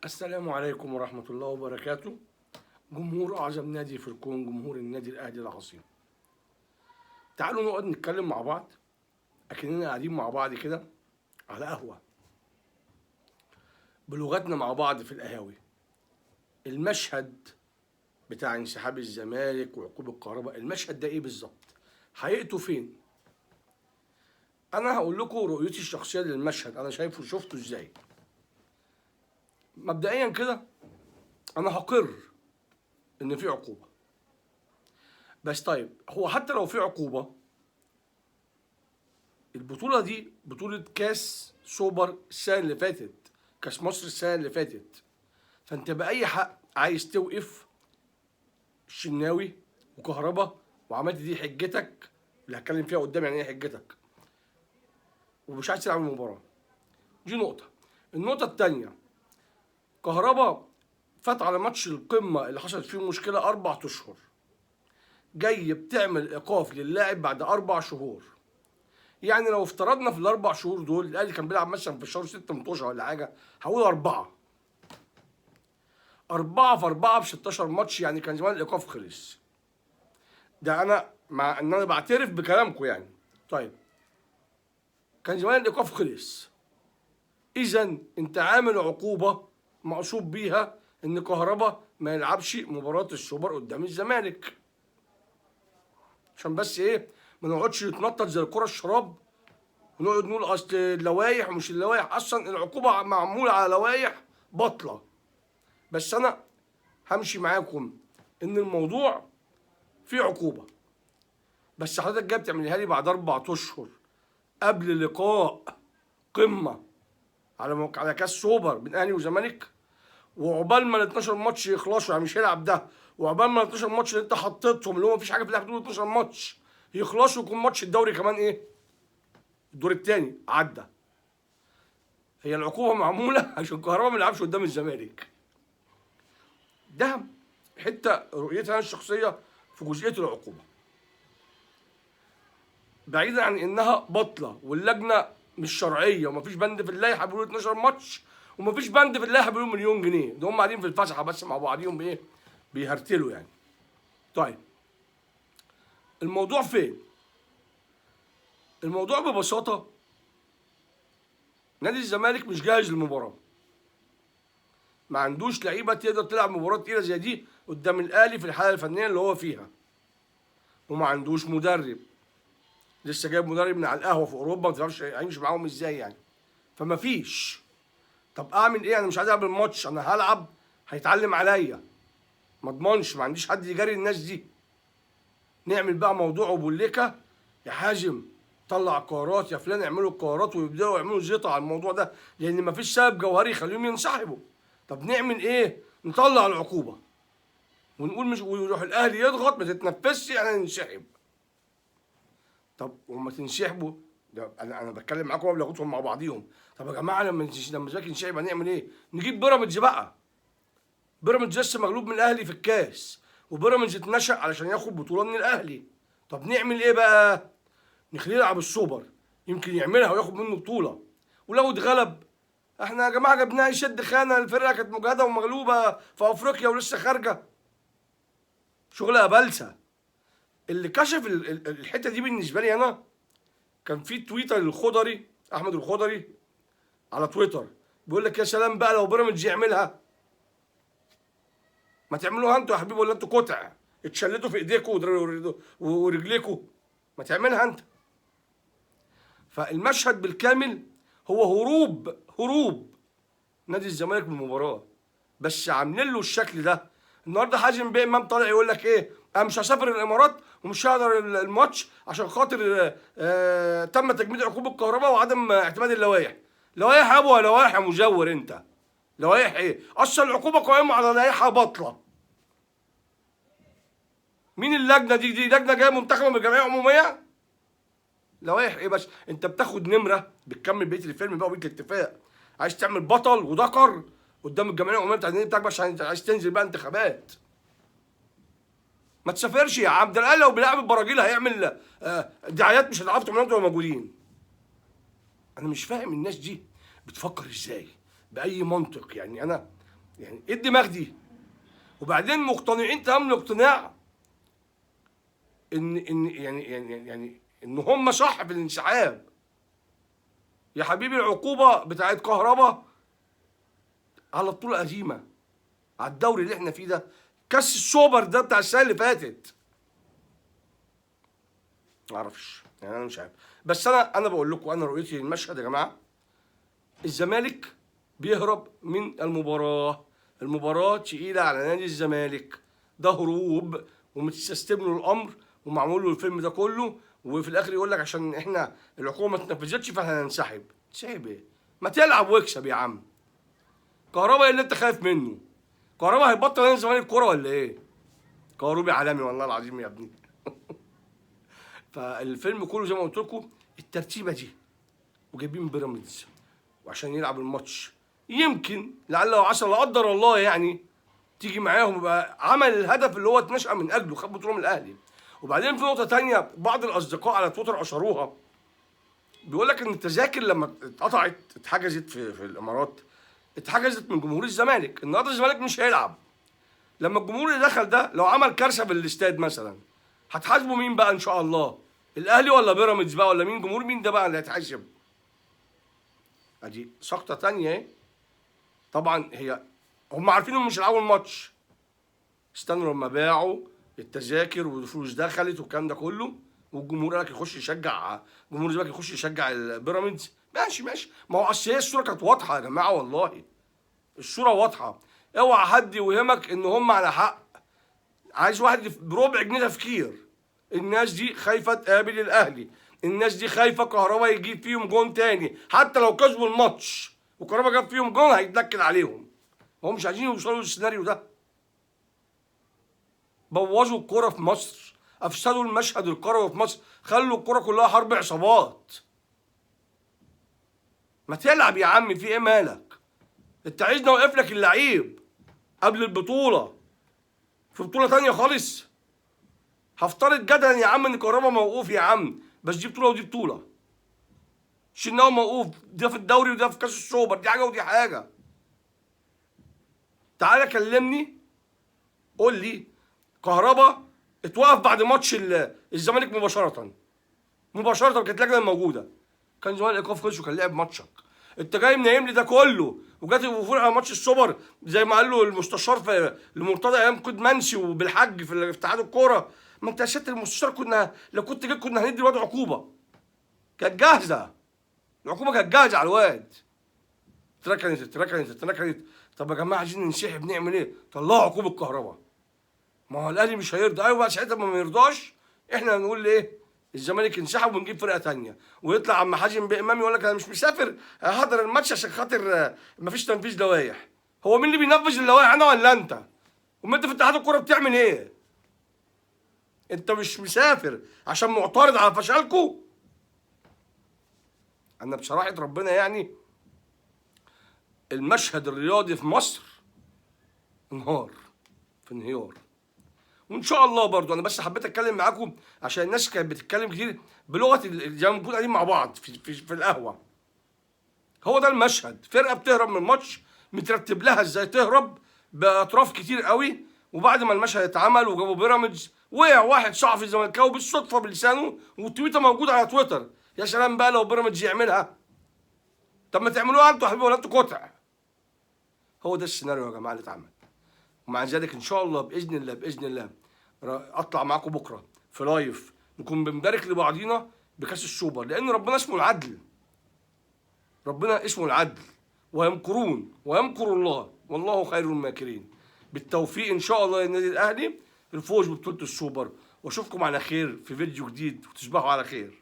السلام عليكم ورحمة الله وبركاته. جمهور أعظم نادي في الكون، جمهور النادي الأهلي العظيم. تعالوا نقعد نتكلم مع بعض أكننا قاعدين مع بعض كده على قهوة بلغتنا مع بعض في القهاوي. المشهد بتاع انسحاب الزمالك وعقوبة الكهرباء، المشهد ده إيه بالظبط؟ حقيقته فين؟ أنا هقول لكم رؤيتي الشخصية للمشهد، أنا شفته إزاي. مبدئيا كده أنا هقر إن في عقوبة، بس طيب هو حتى لو في عقوبة، البطولة دي بطولة كاس سوبر السنة اللي فاتت، كاس مصر السنة اللي فاتت، فأنت بأي حق عايز توقف الشناوي وكهربا وعملت دي حجتك اللي هتكلم فيها قدام، يعني ايه حجتك؟ ومش عايز تلعب المباراة. دي نقطة. النقطة التانية، كهربا فات على ماتش القمة اللي حصلت فيه مشكلة 4 أشهر، جاي بتعمل إيقاف للاعب بعد 4 شهور. يعني لو افترضنا في ال4 شهور دول الاهلي كان بيلعب مثلا في شهر 6 متوشه ولا حاجه، هقول 4 في 4 ب 16 ماتش، يعني كان زمان الايقاف خلص. ده انا مع ان انا بعترف بكلامكم يعني. طيب كان زمان الايقاف خلص. اذا انت عامل عقوبه مقصود بيها ان كهربا ما يلعبش مباراه السوبر قدام الزمالك، عشان بس ايه ما نقعدش نتنطط زي الكره الشراب ونقعد نقول اصل اللوايح ومش اللوايح. اصلا العقوبه معموله على لوايح باطله. بس انا همشي معاكم ان الموضوع فيه عقوبه، بس حضرتك جاي بتعملها لي بعد 4 اشهر قبل لقاء قمه على كاس سوبر بين اهلي وزمالك، وعقبال ما ال 12 ماتش يخلصوا، يعني مش هيلعب ده، وعقبال ما ال 12 ماتش اللي انت حطيتهم اللي هو مفيش حاجه في اللعبه دول 12 ماتش يخلصوا، يكون ماتش الدوري كمان ايه؟ الدور الثاني عدى. هي العقوبه معموله عشان كهربا ما يلعبش قدام الزمالك. ده حته رؤيتي انا الشخصيه في جزئيه العقوبه، بعيدا عن انها باطله واللجنه مش شرعيه ومفيش بند في اللائحه بيقولوا 12 ماتش، ومفيش بند في اللائحه بيقولوا مليون جنيه. ده هم قاعدين في الفسحه بس مع بعضيهم ايه؟ بيهرتلوا يعني. طيب الموضوع فين؟ الموضوع ببساطه نادي الزمالك مش جاهز للمباراه، ما عندوش لعيبه تقدر تلعب مباراه تقيله زي دي قدام الاهلي في الحاله الفنيه اللي هو فيها، وما عندوش مدرب، لسه جايب مدرب من على القهوه في اوروبا، ما تعرفش هيمشي معاهم ازاي يعني. فما فيش. طب اعمل ايه؟ انا مش عايز العب الماتش، انا هلعب هيتعلم عليا، ما اضمنش، ما عنديش حد يجاري الناس دي. نعمل بقى موضوع ابو الليكه، يا حازم طلع قرارات، يا فلان اعملوا القرارات، ويبداوا يعملوا زيطه على الموضوع ده، لان ما فيش سبب جوهري يخليهم ينسحبوا. طب نعمل ايه؟ نطلع العقوبه ونقول مش، ويروح الاهلي يضغط ما تتنفسش يعني ننسحب. طب وما تنسحبوا، ده انا بتكلم معاكم قبل اخدهم مع بعضيهم. طب يا جماعه لما الزمالك ينسحب هنعمل ايه؟ نجيب بيراميدز بقى. بيراميدز لسه مغلوب من الاهلي في الكاس، وبيراميدز اتنشأ علشان ياخد بطوله من الاهلي. طب نعمل ايه بقى؟ نخليه يلعب السوبر، يمكن يعملها وياخد منه بطوله. ولو اتغلب، احنا يا جماعه جبناه يشد خانه، الفرقه كانت مجهده ومغلوبه في افريقيا ولسه خارجه. شغلها بلسه. اللي كشف الحته دي بالنسبه لي انا، كان في تويتر للخضري، احمد الخضري، على تويتر، بيقول لك يا سلام بقى لو بيراميدز يعملها. ما تعملوها انتوا يا حبيبي، ولا انتوا قطع اتشلتوا في ايديكم ورجليكم؟ ما تعملها انت. فالمشهد بالكامل هو هروب نادي الزمالك من المباراه، بس عاملين له الشكل ده. النهارده حازم بيه امام طالع يقول لك ايه؟ انا مش هسافر الامارات ومش هقدر الماتش عشان خاطر تم تجميد عقوبه الكهرباء وعدم اعتماد اللوائح. لوائح ابو لوائح يا مزور انت. لوائح ايه؟ اصلا العقوبه قائمه على لائحه باطله. مين اللجنه دي؟ دي لجنه جايه منتخبه من الجمعيه العموميه؟ لوائح ايه بس؟ انت بتاخد نمره بتكمل بقيه الفيلم بقى وبقيه الاتفاق. عايز تعمل بطل وذكر قدام الجمعيه العموميه بتاعت النادي بتاعك بس عايز تنزل بقى انتخابات. ما تسافرش يا عم. ده الاهلي لو بيلعب البراجيل هيعمل دعايات مش هتعرفوا تعملوها وانتوا موجودين. انا مش فاهم الناس دي بتفكر ازاي، باي منطق يعني. انا يعني ايه الدماغ دي؟ وبعدين مقتنعين تمام الاقتناع ان ان هم صح في الانسحاب. يا حبيبي العقوبه بتاعت كهربا على البطوله القديمه، على الدوري اللي احنا فيه ده، كاس السوبر ده بتاع السنه اللي فاتت. معرفش يعني، انا مش عارف. بس انا بقول لكم، انا رؤيتي للمشهد يا جماعه، الزمالك بيهرب من المباراه. المباراه تقيله على نادي الزمالك، ده هروب ومتسيستم له الامر ومعمول له الفيلم ده كله، وفي الاخر يقول لك عشان احنا العقوبه ما اتنفذتش فاحنا هننسحب. تسحب ايه؟ ما تلعب واكسب يا عم. كهربا ايه اللي انت خايف منه؟ كهربا هيبطل نادي الزمالك كوره ولا ايه؟ كهربي عالمي والله العظيم يا ابني. فالفيلم كله زي ما قلت لكم الترتيبه دي، وجايبين بيراميدز وعشان يلعب الماتش يمكن لعل وعسى لا قدر الله يعني تيجي معاهم، يبقى عمل الهدف اللي هو اتنشأ من اجله، خد بطوله من الاهلي. وبعدين في نقطه تانية، بعض الاصدقاء على تويتر اشروها، بيقول لك ان التذاكر لما اتحجزت في الامارات، اتحجزت من جمهور الزمالك. النهارده الزمالك مش هيلعب. لما الجمهور اللي دخل ده لو عمل كارثه في الاستاد مثلا، هتحاسبوا مين بقى ان شاء الله؟ الاهلي ولا بيراميدز بقى ولا مين؟ جمهور مين ده بقى اللي هيتحاسب؟ ادي سقطه تانية اهي. طبعا هم عارفين انهم مش هيلعبوا الماتش، استنوا لما باعوا التذاكر والفلوس دخلت والكلام ده كله، والجمهور قال لك يخش يشجع، جمهور الزمالك يخش يشجع البيراميدز. ماشي ماشي، ما هو اصل هي الصوره كانت واضحه يا جماعه، والله الصوره واضحه. اوعى حد يوهمك ان هم على حق. عايز واحد بربع جنيه تفكير. الناس دي خايفه تقابل الاهلي، الناس دي خايفه كهربا يجيب فيهم جون تاني، حتى لو كسبوا الماتش وكهربا جاب فيهم جون هيتنكد عليهم. هم مش عايزين يوصلوا للسيناريو ده. بوظوا الكوره في مصر، افسدوا المشهد الكروي في مصر، خلوا الكوره كلها حرب عصابات. ما تلعب يا عم، في ايه مالك؟ انت عايزني اوقف لك اللعيب قبل البطوله في بطوله تانيه خالص؟ هفترض جدلا يا عم ان كهربا موقوف يا عم، بس دي بطوله ودي بطوله. الشناوي موقوف، ده في الدوري وده في كاس السوبر، دي حاجه ودي حاجه. تعالى كلمني قول لي كهربا اتوقف بعد ماتش الزمالك مباشره كانت اللجنه موجوده، كان زمان الايقاف خلص وكان لعب ماتشك. انت جاي منيم لي ده كله وجات الوفور على ماتش السوبر زي ما قال له المستشار في لمرتضى ايام كود منسي وبالحج في اتحاد الكوره. ما انت يا سياده المستشار كنا لو كنت جيت كنا هندي الواد عقوبه. كانت جاهزه، العقوبه كانت جاهزه على الواد. اتركنت. طب يا جماعه عايزين ننسحب نعمل ايه؟ طلعوا عقوبه كهرباء. ما هو الاهلي مش هيرضى. ايوه بقى ساعتها ما يرضاش، احنا هنقول ايه؟ الزمالك ينسحب ونجيب فرقه ثانيه. ويطلع عم حازم بامام يقول لك انا مش مسافر هحضر الماتش عشان خاطر ما فيش تنفيذ لوائح. هو مين اللي بينفذ اللوائح، انا ولا انت؟ وما انت في اتحاد الكوره بتعمل ايه؟ انت مش مسافر عشان معترض على فشلكم؟ انا بصراحه ربنا يعني المشهد الرياضي في مصر انهار، في انهيار. وان شاء الله برضو انا بس حبيت اتكلم معاكم عشان الناس كانت بتتكلم كتير بلغه زي ما بنكون قاعدين مع بعض في القهوه. هو ده المشهد، فرقه بتهرب من الماتش مترتب لها ازاي تهرب باطراف كتير قوي، وبعد ما المشهد اتعمل وجابوا بيراميدز وقع واحد صحفي زملكاوي بالصدفه بلسانه والتويته موجوده على تويتر. يا سلام بقى لو بيراميدز يعملها. طب ما تعملوها انتوا يا حبيبي ولا انتوا قطع. هو ده السيناريو يا جماعه اللي اتعمل. ومع ذلك ان شاء الله باذن الله اطلع معاكم بكره في لايف نكون بنبارك لبعضينا بكاس السوبر، لان ربنا اسمه العدل. ربنا اسمه العدل. ويمكرون ويمكر الله والله خير الماكرين. بالتوفيق ان شاء الله للنادي الاهلي الفوز ببطوله السوبر، واشوفكم على خير في فيديو جديد وتصبحوا على خير.